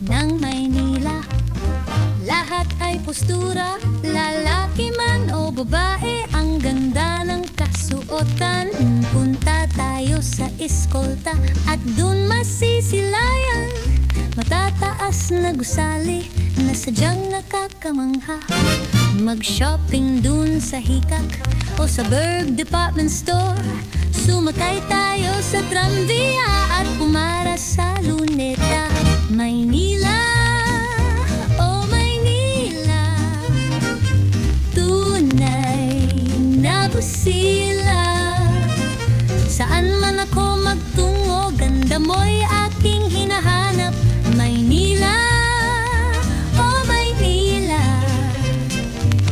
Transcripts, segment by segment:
ng Maynila. Lahat ay postura, lalaki man o babae, ang ganda ng kasuotan. Punta tayo sa eskolta at dun masisilayan. Matataas na gusali na sadyang nakakamangha. Mag-shopping dun sa Hikak o sa Berg Department Store. Sumakay tayo sa tramvia at pumara sa Luneta. Maynila, oh Maynila, tunay na busila. Saan man ako magtungo, ganda mo'y aking hinahanap. Maynila, oh Maynila,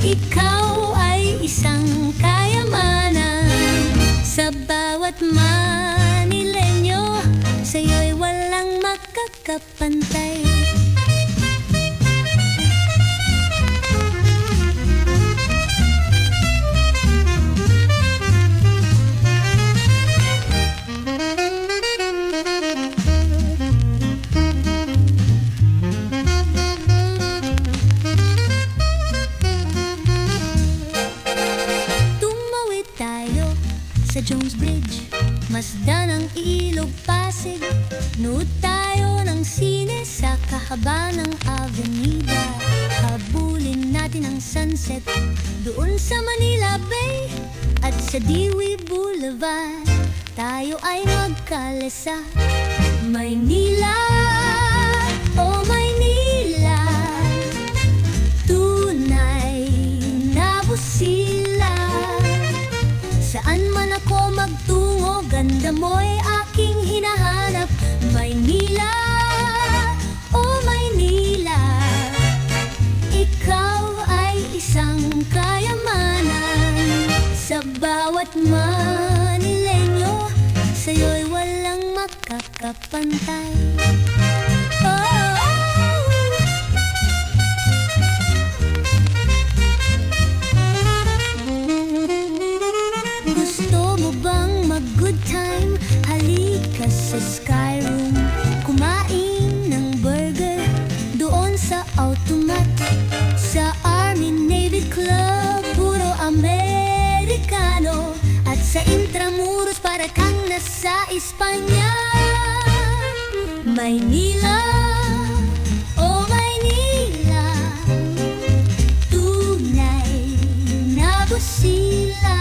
ikaw ay isang kayamanan. Sa bawat Manileño, sa'yo'y walang makakapantay. Tumawid tayo sa Jones Bridge, masdan ang Ilog Pasig. Nood tayo ng sine sa kahaba ng avenida. Habulin natin ang sunset doon sa Manila Bay. At sa Dewey Boulevard tayo ay magkalesa. Maynila, oh Maynila, tunay na busila. Saan man ako magtungo, ganda mo'y aking hinahanap. Maynila, oh Maynila, ikaw ay isang kayamanan. Sa bawat Manileño, sa'yo'y walang makakapantay. Oh, gusto mo bang mag-good time? Halika sa Sky Room, kumain ng burger doon sa Automat. Sa Army Navy Club, puro Amerikano. At sa Intramuros, para kang nasa Espanya. Maynila, oh Maynila, tunay na busila.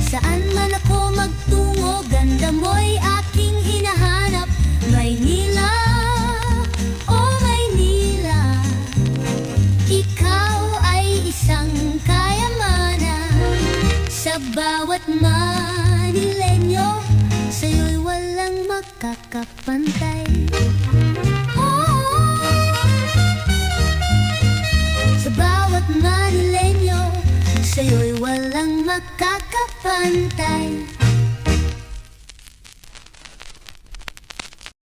Saan man ako magtungo, ganda mo'y aking hinahanap. Maynila, oh Maynila, ikaw ay isang kayamanan. Sa bawat Manileño, sa'yo'y walang makakapantay. Oh, sa bawat Manileño, sa'yo'y walang makakapantay.